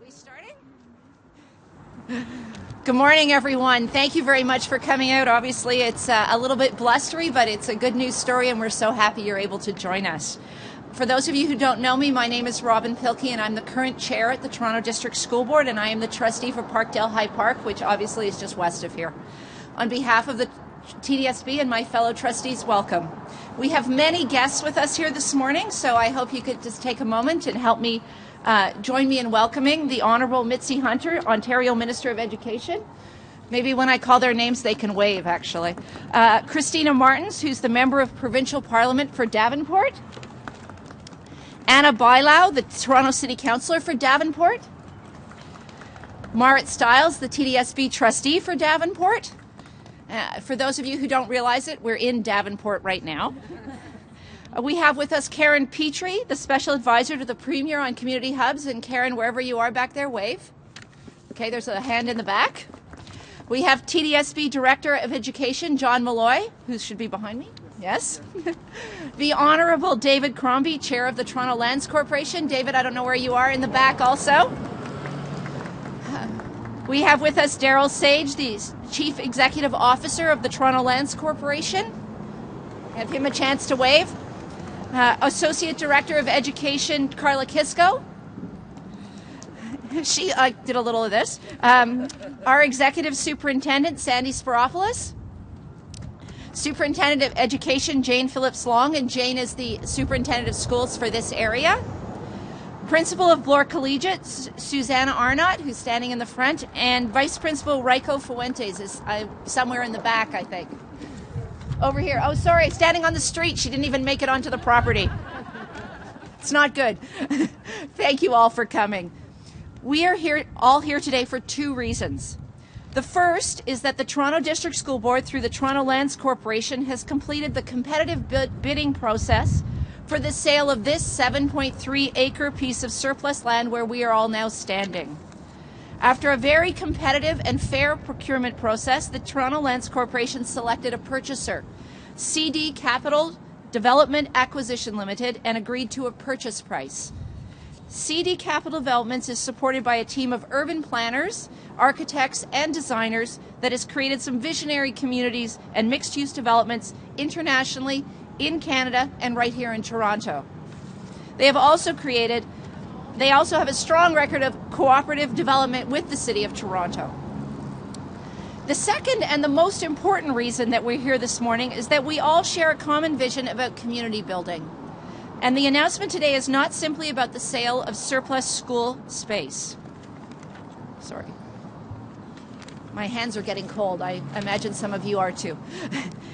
We starting? Good morning, everyone. Thank you very much for coming out. Obviously, it's a little bit blustery, but it's a good news story, and we're so happy you're able to join us. For those of you who don't know me, my name is Robin Pilkey, and I'm the current chair at the Toronto District School Board, and I am the trustee for Parkdale High Park, which obviously is just west of here. On behalf of the TDSB and my fellow trustees, welcome. We have many guests with us here this morning, so I hope you could just take a moment and help me join me in welcoming the Honourable Mitzie Hunter, Ontario Minister of Education. Maybe when I call their names, they can wave, actually. Cristina Martins, who's the Member of Provincial Parliament for Davenport. Anna Bailau, the Toronto City Councillor for Davenport. Marit Stiles, the TDSB trustee for Davenport. For those of you who don't realize it, we're in Davenport right now. We have with us Karen Petrie, the Special Advisor to the Premier on Community Hubs. And Karen, wherever you are back there, wave. Okay, there's a hand in the back. We have TDSB Director of Education, John Malloy, who should be behind me. Yes. The Honourable David Crombie, Chair of the Toronto Lands Corporation. David, I don't know where you are, in the back also. We have with us Daryl Sage, the Chief Executive Officer of the Toronto Lands Corporation. Give him a chance to wave. Associate Director of Education, Carla Kisco. She did a little of this. Our Executive Superintendent, Sandy Spiropoulos. Superintendent of Education, Jane Phillips-Long, and Jane is the Superintendent of Schools for this area. Principal of Bloor Collegiate, Susanna Arnott, who's standing in the front, and Vice Principal Raiko Fuentes is somewhere in the back, I think. Over here. Oh, sorry, standing on the street. She didn't even make it onto the property. It's not good. Thank you all for coming. We are all here today for two reasons. The first is that the Toronto District School Board, through the Toronto Lands Corporation, has completed the competitive bidding process for the sale of this 7.3-acre piece of surplus land where we are all now standing. After a very competitive and fair procurement process, the Toronto Lands Corporation selected a purchaser, CD Capital Development Acquisition Limited, and agreed to a purchase price. CD Capital Developments is supported by a team of urban planners, architects, and designers that has created some visionary communities and mixed-use developments internationally, in Canada, and right here in Toronto. They also have a strong record of cooperative development with the City of Toronto. The second and the most important reason that we're here this morning is that we all share a common vision about community building. And the announcement today is not simply about the sale of surplus school space. Sorry. My hands are getting cold. I imagine some of you are too.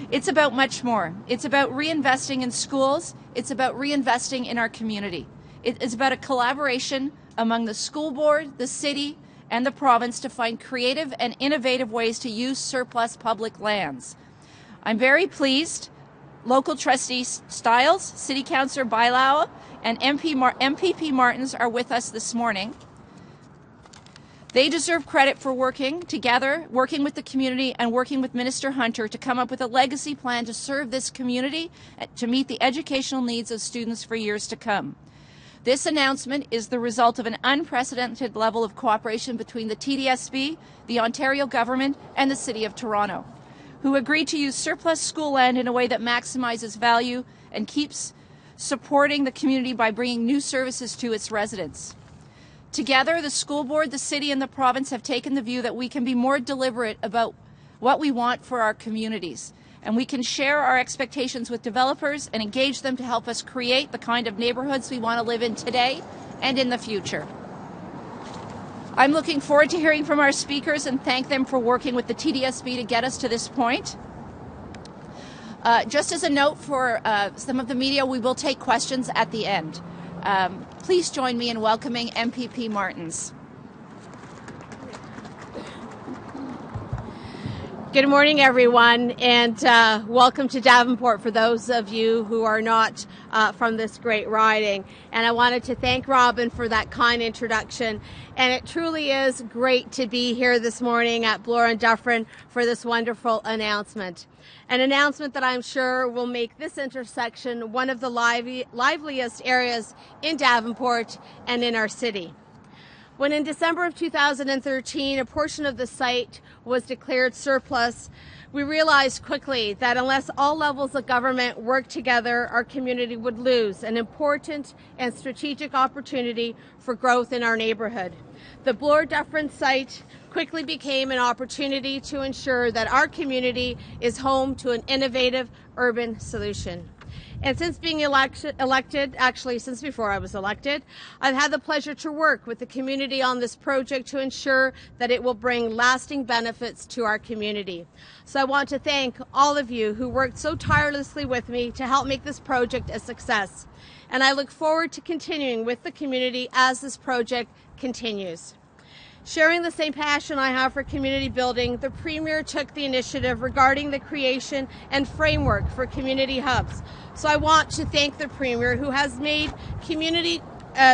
It's about much more. It's about reinvesting in schools. It's about reinvesting in our community. It is about a collaboration among the school board, the city, and the province to find creative and innovative ways to use surplus public lands. I'm very pleased local trustee Stiles, City Councillor Bailau, and MPP Martins are with us this morning. They deserve credit for working together, working with the community, and working with Minister Hunter to come up with a legacy plan to serve this community, to meet the educational needs of students for years to come. This announcement is the result of an unprecedented level of cooperation between the TDSB, the Ontario Government, and the City of Toronto, who agreed to use surplus school land in a way that maximizes value and keeps supporting the community by bringing new services to its residents. Together, the school board, the city, and the province have taken the view that we can be more deliberate about what we want for our communities, and we can share our expectations with developers and engage them to help us create the kind of neighborhoods we want to live in today and in the future. I'm looking forward to hearing from our speakers and thank them for working with the TDSB to get us to this point. Just as a note for some of the media, we will take questions at the end. Please join me in welcoming MPP Martins. Good morning, everyone, and welcome to Davenport for those of you who are not from this great riding. And I wanted to thank Robin for that kind introduction. And it truly is great to be here this morning at Bloor and Dufferin for this wonderful announcement. An announcement that I'm sure will make this intersection one of the liveliest areas in Davenport and in our city. When in December of 2013, a portion of the site was declared surplus, we realized quickly that unless all levels of government worked together, our community would lose an important and strategic opportunity for growth in our neighborhood. The Bloor-Dufferin site quickly became an opportunity to ensure that our community is home to an innovative urban solution. And since being elected, actually since before I was elected, I've had the pleasure to work with the community on this project to ensure that it will bring lasting benefits to our community. So I want to thank all of you who worked so tirelessly with me to help make this project a success. And I look forward to continuing with the community as this project continues. Sharing the same passion I have for community building, the Premier took the initiative regarding the creation and framework for community hubs. So I want to thank the Premier, who has made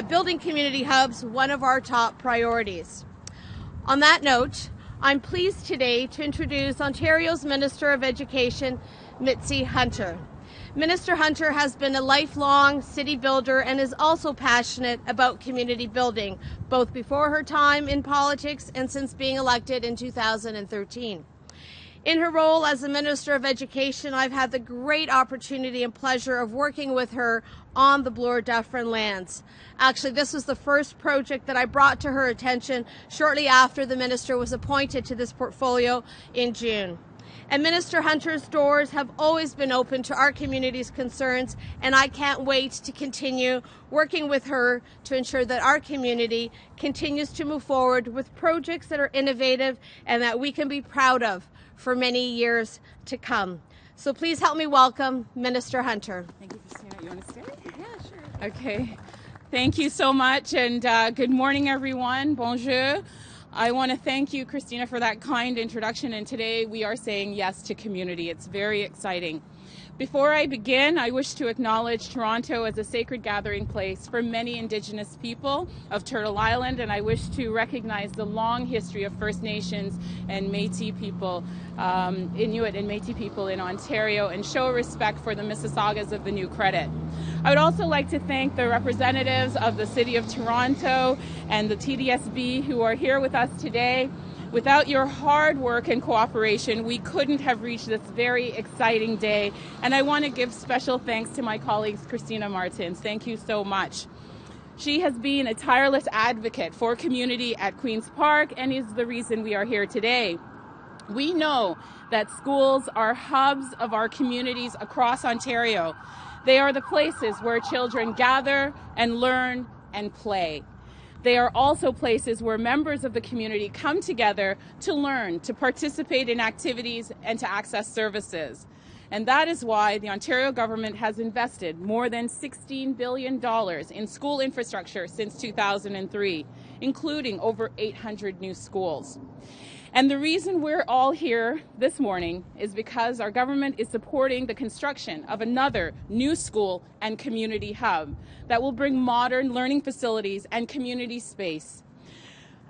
building community hubs one of our top priorities. On that note, I'm pleased today to introduce Ontario's Minister of Education, Mitzie Hunter. Minister Hunter has been a lifelong city builder and is also passionate about community building, both before her time in politics and since being elected in 2013. In her role as the Minister of Education, I've had the great opportunity and pleasure of working with her on the Bloor-Dufferin lands. Actually, this was the first project that I brought to her attention shortly after the Minister was appointed to this portfolio in June. And Minister Hunter's doors have always been open to our community's concerns, and I can't wait to continue working with her to ensure that our community continues to move forward with projects that are innovative and that we can be proud of for many years to come. So please help me welcome Minister Hunter. Thank you, Cristina. You want to stay? Yeah, sure. Okay. Thank you so much, and good morning, everyone. Bonjour. I want to thank you, Cristina, for that kind introduction, and today we are saying yes to community. It's very exciting. Before I begin, I wish to acknowledge Toronto as a sacred gathering place for many Indigenous people of Turtle Island, and I wish to recognize the long history of First Nations and Métis people, Inuit and Métis people in Ontario, and show respect for the Mississaugas of the New Credit. I would also like to thank the representatives of the City of Toronto and the TDSB who are here with us today. Without your hard work and cooperation, we couldn't have reached this very exciting day. And I want to give special thanks to my colleague, Cristina Martins. Thank you so much. She has been a tireless advocate for community at Queen's Park and is the reason we are here today. We know that schools are hubs of our communities across Ontario. They are the places where children gather and learn and play. They are also places where members of the community come together to learn, to participate in activities, and to access services. And that is why the Ontario government has invested more than $16 billion in school infrastructure since 2003, including over 800 new schools. And the reason we're all here this morning is because our government is supporting the construction of another new school and community hub that will bring modern learning facilities and community space.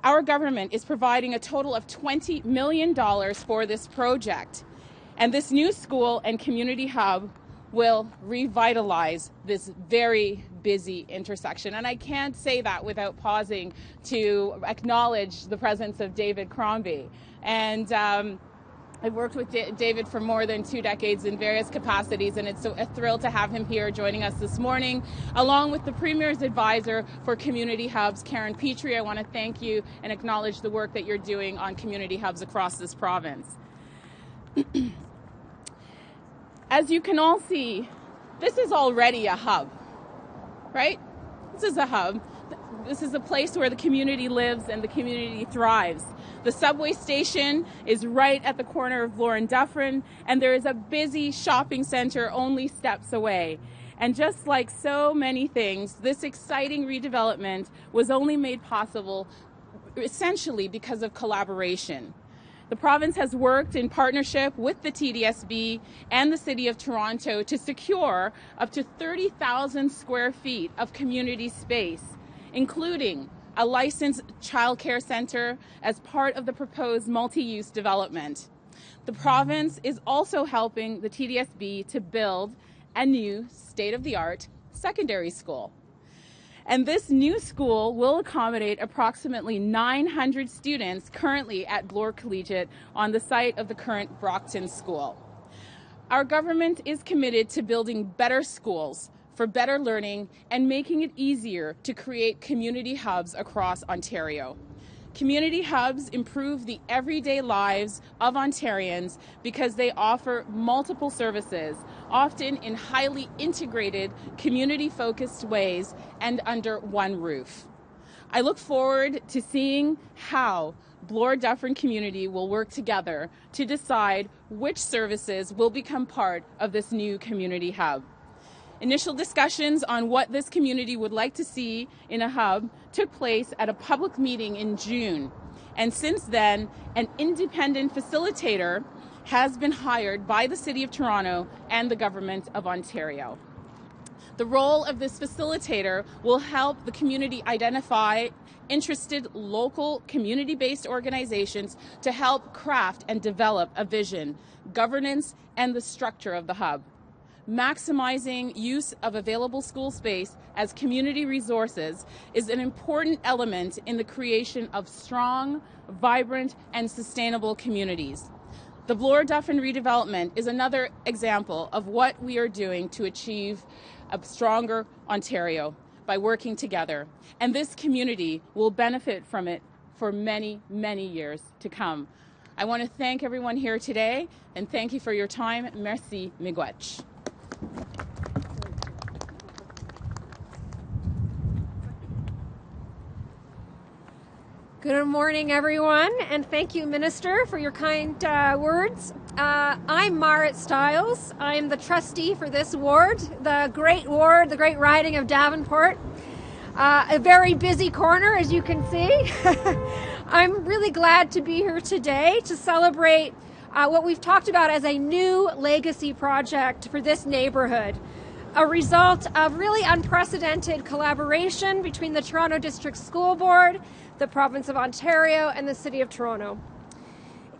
Our government is providing a total of $20 million for this project. And this new school and community hub will revitalize this very busy intersection. And I can't say that without pausing to acknowledge the presence of David Crombie. And I've worked with David for more than 2 decades in various capacities, and it's a thrill to have him here joining us this morning, along with the Premier's advisor for community hubs, Karen Petrie. I want to thank you and acknowledge the work that you're doing on community hubs across this province. As you can all see, this is already a hub, right? This is a hub. This is a place where the community lives and the community thrives. The subway station is right at the corner of Bloor and Dufferin, and there is a busy shopping center only steps away. And just like so many things, this exciting redevelopment was only made possible essentially because of collaboration. The province has worked in partnership with the TDSB and the City of Toronto to secure up to 30,000 square feet of community space, including a licensed childcare center as part of the proposed multi-use development. The province is also helping the TDSB to build a new state-of-the-art secondary school. And this new school will accommodate approximately 900 students currently at Bloor Collegiate on the site of the current Brockton School. Our government is committed to building better schools for better learning and making it easier to create community hubs across Ontario. Community hubs improve the everyday lives of Ontarians because they offer multiple services, often in highly integrated, community-focused ways and under one roof. I look forward to seeing how Bloor-Dufferin community will work together to decide which services will become part of this new community hub. Initial discussions on what this community would like to see in a hub took place at a public meeting in June. And since then, an independent facilitator has been hired by the City of Toronto and the Government of Ontario. The role of this facilitator will help the community identify interested local community-based organizations to help craft and develop a vision, governance, and the structure of the hub. Maximizing use of available school space as community resources is an important element in the creation of strong, vibrant, and sustainable communities. The Bloor-Dufferin redevelopment is another example of what we are doing to achieve a stronger Ontario by working together. And this community will benefit from it for many, many years to come. I want to thank everyone here today and thank you for your time. Merci, miigwech. Good morning, everyone, and thank you, Minister, for your kind words. I'm Marit Stiles. I'm the trustee for this ward, the great riding of Davenport. A very busy corner, as you can see. I'm really glad to be here today to celebrate what we've talked about as a new legacy project for this neighborhood. A result of really unprecedented collaboration between the Toronto District School Board, the Province of Ontario, and the City of Toronto.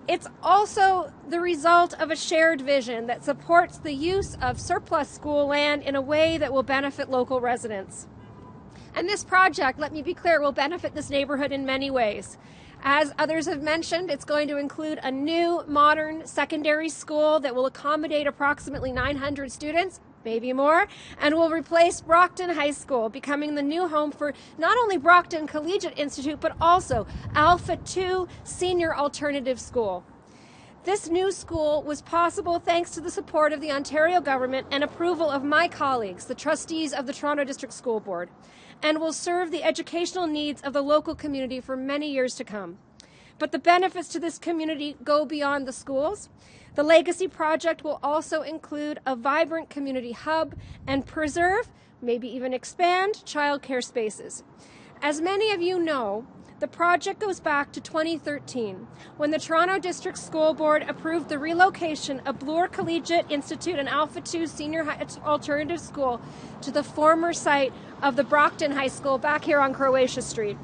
It's also the result of a shared vision that supports the use of surplus school land in a way that will benefit local residents. And this project, let me be clear, will benefit this neighborhood in many ways. As others have mentioned, it's going to include a new modern secondary school that will accommodate approximately 900 students, maybe more, and will replace Brockton High School, becoming the new home for not only Brockton Collegiate Institute, but also Alpha 2 Senior Alternative School. This new school was possible thanks to the support of the Ontario government and approval of my colleagues, the trustees of the Toronto District School Board, and will serve the educational needs of the local community for many years to come. But the benefits to this community go beyond the schools. The Legacy Project will also include a vibrant community hub and preserve, maybe even expand, childcare spaces. As many of you know, the project goes back to 2013, when the Toronto District School Board approved the relocation of Bloor Collegiate Institute and Alpha 2 Senior Alternative School to the former site of the Brockton High School back here on Croatia Street.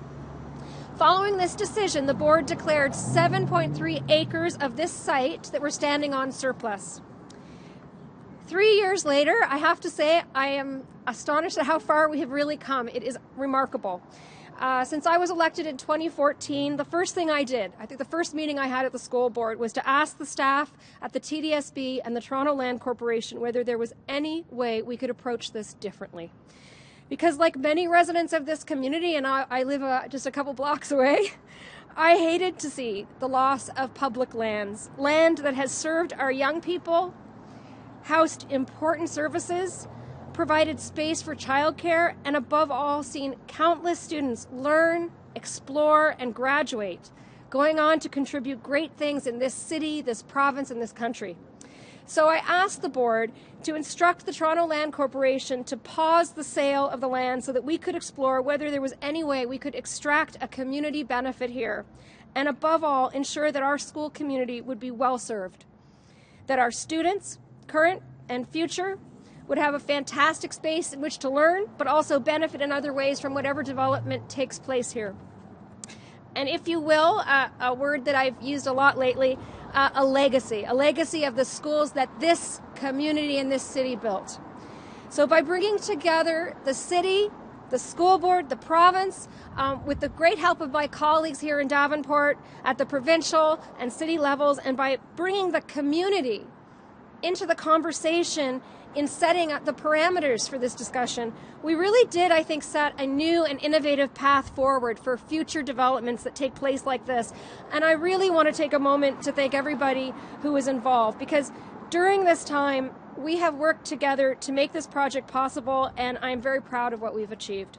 Following this decision, the board declared 7.3 acres of this site that were standing on surplus. 3 years later, I have to say, I am astonished at how far we have really come. It is remarkable. Since I was elected in 2014, the first thing I did, I think the first meeting I had at the school board, was to ask the staff at the TDSB and the Toronto Land Corporation whether there was any way we could approach this differently. Because like many residents of this community, and I live just a couple blocks away, I hated to see the loss of public lands, land that has served our young people, housed important services, provided space for childcare, and above all, seen countless students learn, explore, and graduate, going on to contribute great things in this city, this province, and this country. So I asked the board to instruct the Toronto Land Corporation to pause the sale of the land so that we could explore whether there was any way we could extract a community benefit here. and above all, ensure that our school community would be well served, that our students, current and future, would have a fantastic space in which to learn, but also benefit in other ways from whatever development takes place here. And if you will, a word that I've used a lot lately, a legacy of the schools that this community and this city built. So by bringing together the city, the school board, the province, with the great help of my colleagues here in Davenport at the provincial and city levels, and by bringing the community into the conversation in setting up the parameters for this discussion, we really did, I think, set a new and innovative path forward for future developments that take place like this. And I really want to take a moment to thank everybody who was involved, because during this time, we have worked together to make this project possible, and I'm very proud of what we've achieved.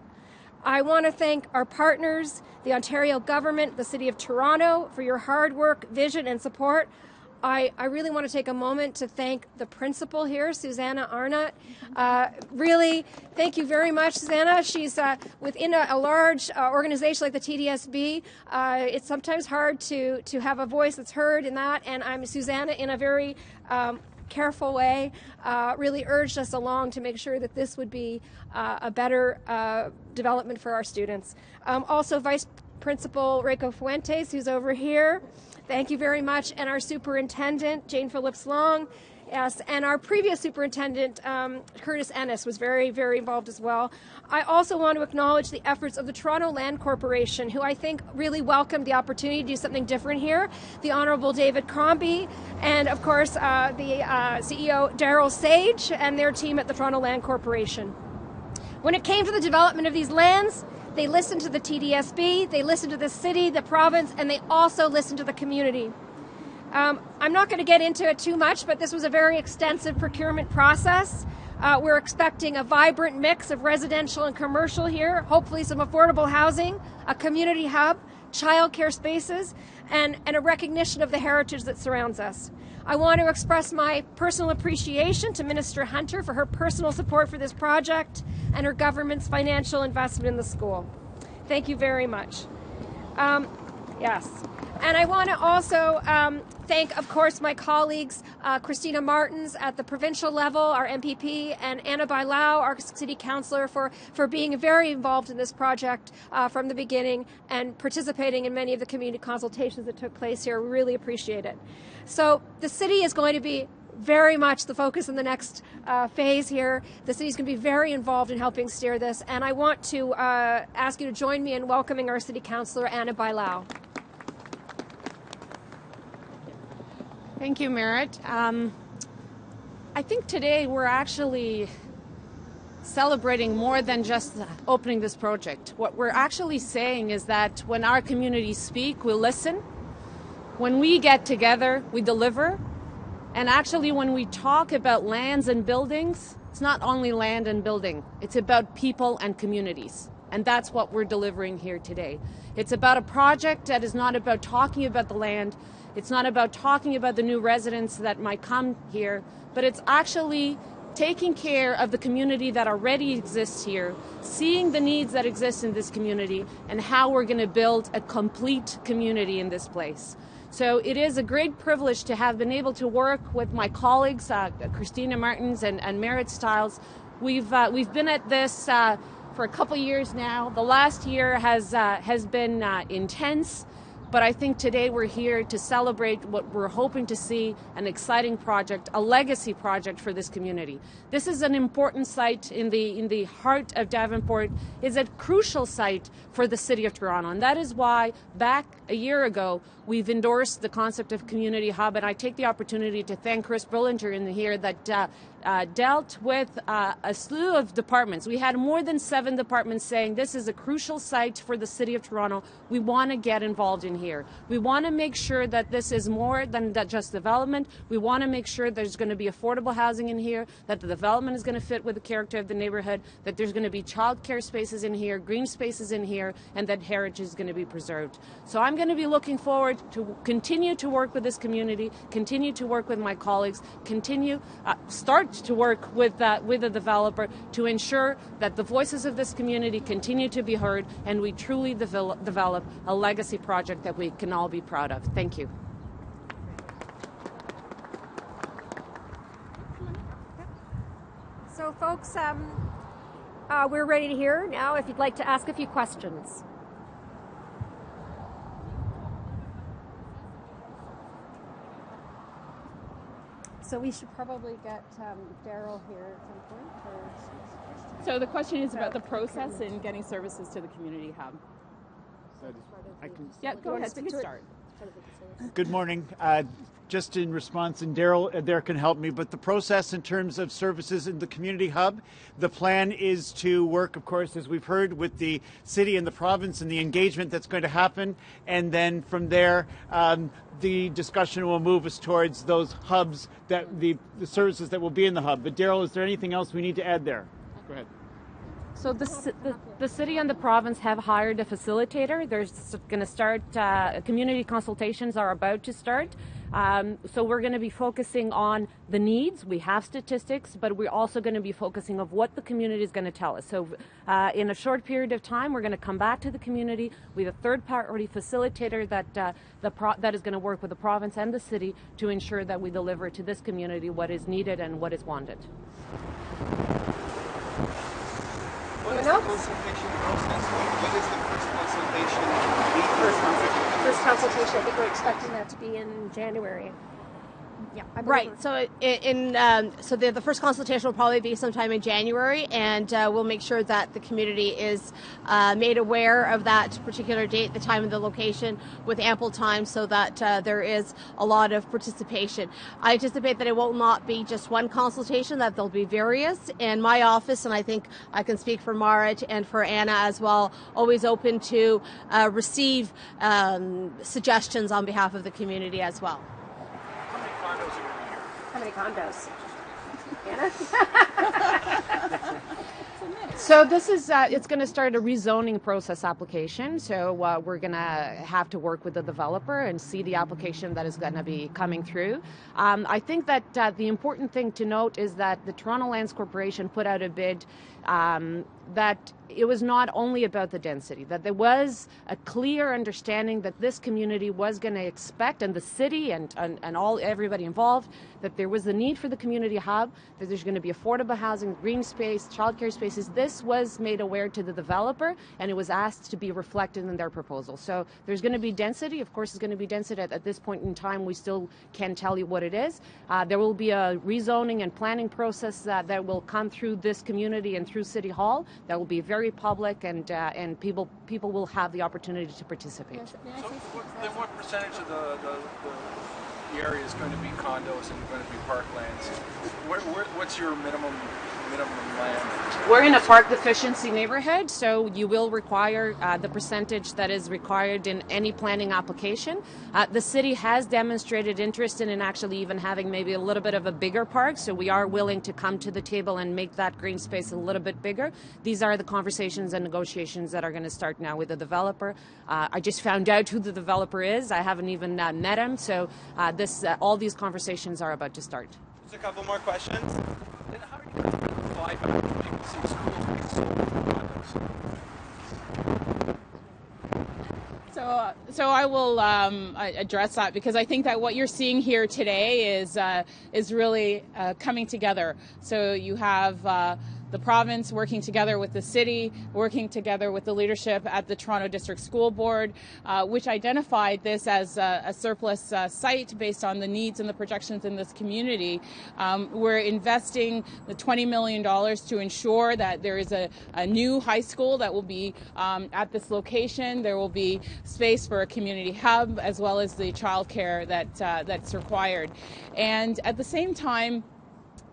I want to thank our partners, the Ontario government, the City of Toronto, for your hard work, vision, and support. I really want to take a moment to thank the principal here, Susanna Arnott. Really, thank you very much, Susanna. She's within a large organization like the TDSB. It's sometimes hard to have a voice that's heard in that, and Susanna, in a very careful way, really urged us along to make sure that this would be a better development for our students. Also, Vice Principal Reiko Fuentes, who's over here. Thank you very much. And our superintendent, Jane Phillips-Long. Yes, and our previous superintendent, Curtis Ennis, was very, very involved as well. I also want to acknowledge the efforts of the Toronto Land Corporation, who I think really welcomed the opportunity to do something different here. The Honourable David Crombie, and of course the CEO Daryl Sage and their team at the Toronto Land Corporation. When it came to the development of these lands, they listened to the TDSB, they listened to the city, the province, and they also listened to the community. I'm not going to get into it too much, but this was a very extensive procurement process. We're expecting a vibrant mix of residential and commercial here, hopefully some affordable housing, a community hub, childcare spaces, and a recognition of the heritage that surrounds us. I want to express my personal appreciation to Minister Hunter for her personal support for this project and her government's financial investment in the school. Thank you very much. Yes. And I want to also thank, of course, my colleagues, Cristina Martins at the provincial level, our MPP, and Anna Bailao, our city councillor, for being very involved in this project from the beginning and participating in many of the community consultations that took place here. We really appreciate it. So the city is going to be very much the focus in the next phase here. The city's going to be very involved in helping steer this, and I want to ask you to join me in welcoming our city councillor, Anna Bailao. Thank you, Merritt. I think today we're actually celebrating more than just opening this project. What we're actually saying is that when our communities speak, we listen. When we get together, we deliver. And actually, when we talk about lands and buildings, it's not only land and building. It's about people and communities. And that's what we're delivering here today. It's about a project that is not about talking about the land. It's not about talking about the new residents that might come here, but it's actually taking care of the community that already exists here, seeing the needs that exist in this community, and how we're going to build a complete community in this place. So it is a great privilege to have been able to work with my colleagues, Cristina Martins and Merritt Stiles. We've been at this for a couple years now. The last year has been intense. But I think today we're here to celebrate what we're hoping to see, an exciting project, a legacy project for this community. This is an important site in the heart of Davenport. It's a crucial site for the City of Toronto. And that is why back a year ago, we've endorsed the concept of community hub. And I take the opportunity to thank Chris Brillinger in here that dealt with a slew of departments. We had more than 7 departments saying this is a crucial site for the City of Toronto. We want to get involved in here. We want to make sure that this is more than just development. We want to make sure there's going to be affordable housing in here, that the development is going to fit with the character of the neighborhood, that there's going to be childcare spaces in here, green spaces in here, and that heritage is going to be preserved. So I'm going to be looking forward to continue to work with this community, continue to work with my colleagues, start to work with the developer to ensure that the voices of this community continue to be heard and we truly develop a legacy project that we can all be proud of. Thank you. So, folks, we're ready to hear now if you'd like to ask a few questions. So we should probably get Daryl here at some point. So the question is about the process in getting services to the community hub. Yeah, go ahead. You start. Good morning. Just in response, and Daryl there can help me, but the process in terms of services in the community hub, the plan is to work, of course, as we've heard, with the city and the province and the engagement that's going to happen. And then from there, the discussion will move us towards those hubs, that the services that will be in the hub. But Daryl, is there anything else we need to add there? Go ahead. So the city and the province have hired a facilitator. There's going to start, community consultations are about to start. So we're going to be focusing on the needs. We have statistics, but we're also going to be focusing on what the community is going to tell us. So in a short period of time, we're going to come back to the community with a third-party facilitator that is going to work with the province and the city to ensure that we deliver to this community what is needed and what is wanted. What is the consultation process? What is the first consultation? First consultation, I think we're expecting that to be in January. Yeah, right. So the first consultation will probably be sometime in January, and we'll make sure that the community is made aware of that particular date, the time, and the location with ample time so that there is a lot of participation. I anticipate that it will not be just one consultation, that there'll be various. And my office, and I think I can speak for Marit and for Anna as well, always open to receive suggestions on behalf of the community as well. How many condos? Anna? So this is, it's going to start a rezoning process application. So we're going to have to work with the developer and see the application that is going to be coming through. I think that the important thing to note is that the Toronto Lands Corporation put out a bid that it was not only about the density, that there was a clear understanding that this community was going to expect, and the city and everybody involved, that there was the need for the community hub, that there's going to be affordable housing, green space, childcare spaces. This was made aware to the developer, and it was asked to be reflected in their proposal. So there's going to be density. Of course, it's going to be density. At this point in time, we still can't tell you what it is. There will be a rezoning and planning process that will come through this community and through City Hall. That will be very public, and people will have the opportunity to participate. So then what percentage of the area is going to be condos and going to be parklands? What's your minimum land? We're in a park deficiency neighborhood, so you will require the percentage that is required in any planning application. The city has demonstrated interest in actually even having maybe a little bit of a bigger park, so we are willing to come to the table and make that green space a little bit bigger. These are the conversations and negotiations that are going to start now with the developer. I just found out who the developer is. I haven't even met him, so all these conversations are about to start. Just a couple more questions. Then how are you going to apply back to making some schools being sold condos? So I will address that, because I think that what you're seeing here today is really coming together. So you have the province working together with the city, working together with the leadership at the Toronto District School Board, which identified this as a surplus site based on the needs and the projections in this community. We're investing the $20 million to ensure that there is a new high school that will be at this location. There will be space for a community hub, as well as the childcare that's required. And at the same time,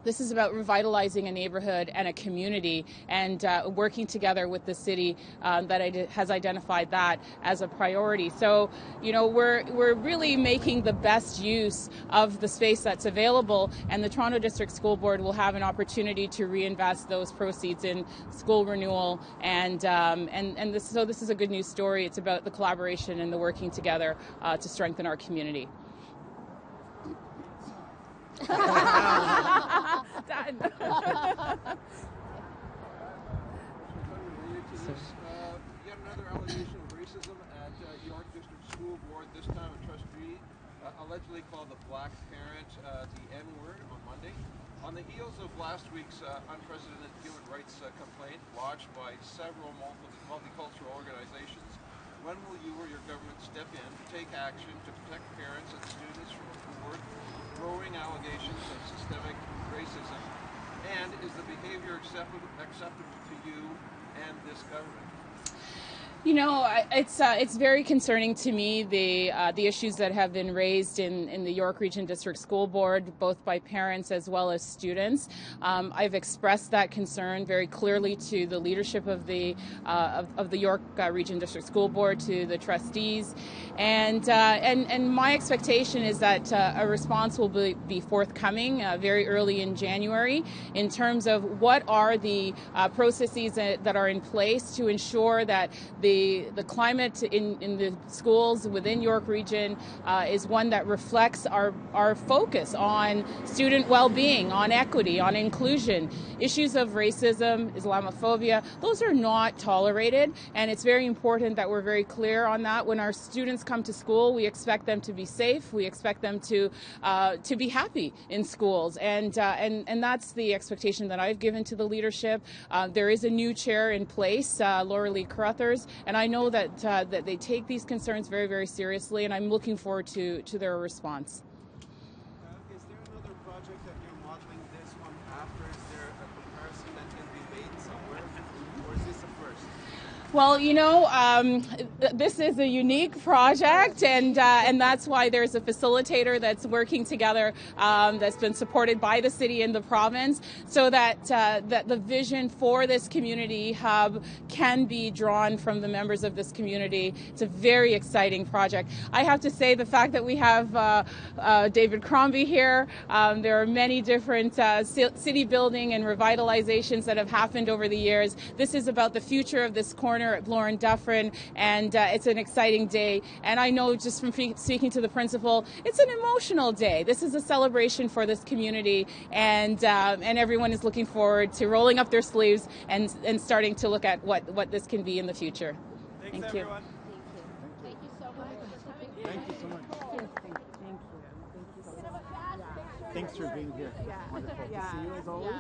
this is about revitalizing a neighborhood and a community, and working together with the city that has identified that as a priority. So, you know, we're really making the best use of the space that's available, and the Toronto District School Board will have an opportunity to reinvest those proceeds in school renewal, and this is a good news story. It's about the collaboration and the working together to strengthen our community. Done. last week's unprecedented human rights complaint lodged by several multicultural organizations, when will you or your government step in to take action to protect parents and students from growing allegations of systemic racism? And is the behavior acceptable to you and this government? You know, it's very concerning to me, the issues that have been raised in the York Region District School Board, both by parents as well as students. I've expressed that concern very clearly to the leadership of the York Region District School Board, to the trustees, and my expectation is that a response will be forthcoming very early in January in terms of what are the processes that are in place to ensure that the climate in the schools within York Region is one that reflects our focus on student well-being, on equity, on inclusion. Issues of racism, Islamophobia, those are not tolerated, and it's very important that we're very clear on that. When our students come to school, we expect them to be safe, we expect them to be happy in schools, and that's the expectation that I've given to the leadership. There is a new chair in place, Laura Lee Carruthers, and I know that that they take these concerns very, very seriously, and I'm looking forward to their response. Is there another project that you're modeling this one after? Is there a comparison that can be made somewhere, or is this a first? Well, you know, this is a unique project, and that's why there's a facilitator that's working together, that's been supported by the city and the province, so that that the vision for this community hub can be drawn from the members of this community. It's a very exciting project. I have to say, the fact that we have David Crombie here, there are many different city building and revitalizations that have happened over the years. This is about the future of this corner at Lauren Dufferin, and it's an exciting day. And I know, just from speaking to the principal, it's an emotional day. This is a celebration for this community, and everyone is looking forward to rolling up their sleeves and starting to look at what this can be in the future. Thanks, Thank you. everyone. Thank you so much for coming. Thank you so much. Thanks for being here. Wonderful to see you as always.